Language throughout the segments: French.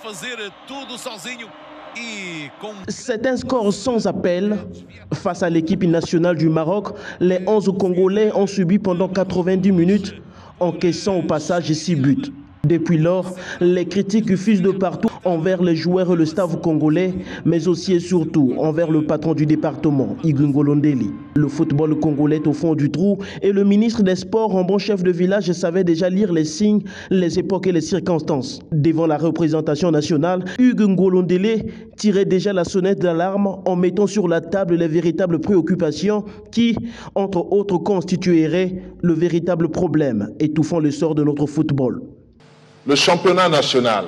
fazer tudo sozinho. C'est un score sans appel. Face à l'équipe nationale du Maroc, les 11 Congolais ont subi pendant 90 minutes, encaissant au passage 6 buts. Depuis lors, les critiques fusent de partout envers les joueurs et le staff congolais, mais aussi et surtout envers le patron du département, Hugues Ngolondeli. Le football congolais est au fond du trou et le ministre des Sports, en bon chef de village, savait déjà lire les signes, les époques et les circonstances. Devant la représentation nationale, Hugues Ngolondeli tirait déjà la sonnette d'alarme en mettant sur la table les véritables préoccupations qui, entre autres, constitueraient le véritable problème étouffant le sort de notre football. Le championnat national,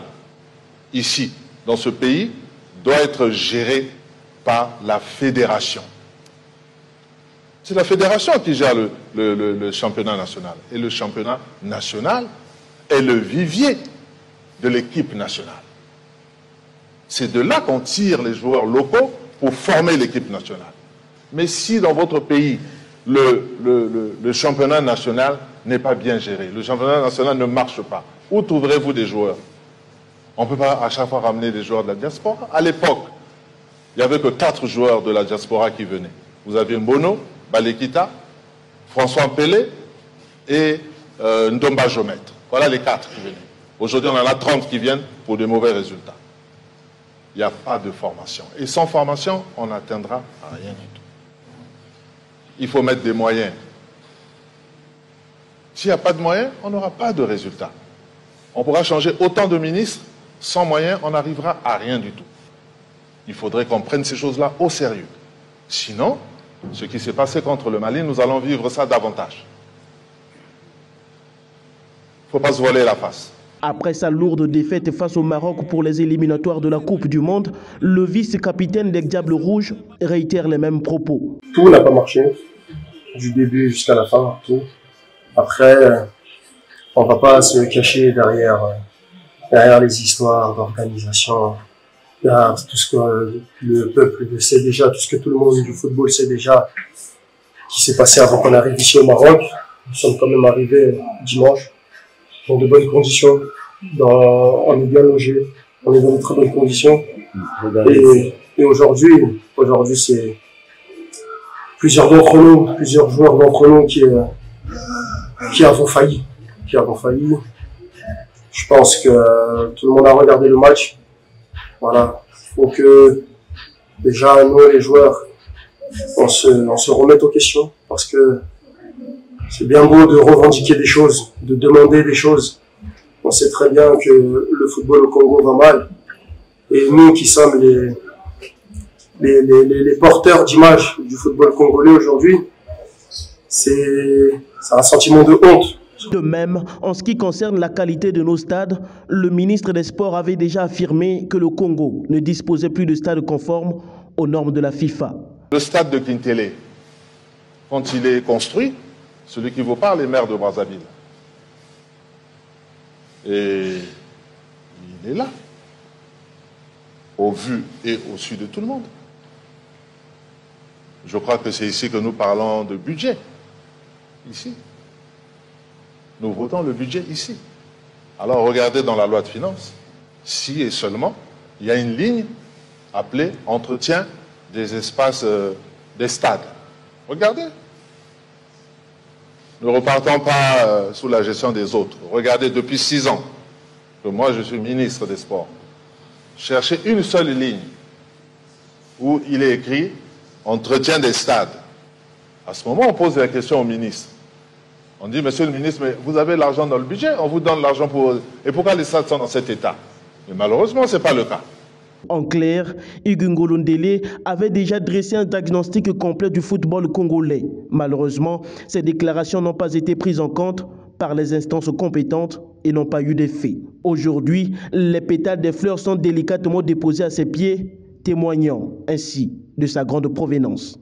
ici, dans ce pays, doit être géré par la fédération. C'est la fédération qui gère le championnat national. Et le championnat national est le vivier de l'équipe nationale. C'est de là qu'on tire les joueurs locaux pour former l'équipe nationale. Mais si dans votre pays, le championnat national n'est pas bien géré, le championnat national ne marche pas, où trouverez-vous des joueurs? On ne peut pas à chaque fois ramener des joueurs de la diaspora. À l'époque, il n'y avait que 4 joueurs de la diaspora qui venaient. Vous aviez Mbono, Balekita, François Pelé et Ndomba Jomètre. Voilà les 4 qui venaient. Aujourd'hui, on en a 30 qui viennent pour de mauvais résultats. Il n'y a pas de formation. Et sans formation, on n'atteindra rien du tout. Il faut mettre des moyens. S'il n'y a pas de moyens, on n'aura pas de résultats. On pourra changer autant de ministres, sans moyens, on n'arrivera à rien du tout. Il faudrait qu'on prenne ces choses-là au sérieux. Sinon, ce qui s'est passé contre le Mali, nous allons vivre ça davantage. Il ne faut pas se voiler la face. Après sa lourde défaite face au Maroc pour les éliminatoires de la Coupe du Monde, le vice-capitaine des Diables Rouges réitère les mêmes propos. Tout n'a pas marché, du début jusqu'à la fin, tout. Après, on ne va pas se cacher derrière les histoires d'organisation, tout ce que le peuple sait déjà, tout ce que tout le monde du football sait déjà, qui s'est passé avant qu'on arrive ici au Maroc. Nous sommes quand même arrivés dimanche, dans de bonnes conditions, on est bien logés, on est dans de très bonnes conditions. Et aujourd'hui, c'est plusieurs joueurs d'entre nous qui avons failli. Je pense que tout le monde a regardé le match. Voilà. Il faut que déjà nous, les joueurs, on se remette aux questions, parce que c'est bien beau de revendiquer des choses, de demander des choses. On sait très bien que le football au Congo va mal. Et nous qui sommes les porteurs d'image du football congolais aujourd'hui, c'est un sentiment de honte. De même, en ce qui concerne la qualité de nos stades, le ministre des Sports avait déjà affirmé que le Congo ne disposait plus de stades conformes aux normes de la FIFA. Le stade de Kintélé, quand il est construit, celui qui vous parle est maire de Brazzaville. Et il est là, au vu et au su de tout le monde. Je crois que c'est ici que nous parlons de budget. Ici. Nous votons le budget ici. Alors regardez dans la loi de finances, si et seulement, il y a une ligne appelée entretien des espaces des stades. Regardez. Ne repartons pas sous la gestion des autres. Regardez, depuis 6 ans que moi je suis ministre des Sports, cherchez une seule ligne où il est écrit entretien des stades. À ce moment, on pose la question au ministre. On dit, monsieur le ministre, mais vous avez l'argent dans le budget, on vous donne l'argent pour... Et pourquoi les stades sont dans cet état? Mais malheureusement, ce n'est pas le cas. En clair, Hugues Ngolondeli avait déjà dressé un diagnostic complet du football congolais. Malheureusement, ces déclarations n'ont pas été prises en compte par les instances compétentes et n'ont pas eu d'effet. Aujourd'hui, les pétales des fleurs sont délicatement déposés à ses pieds, témoignant ainsi de sa grande provenance.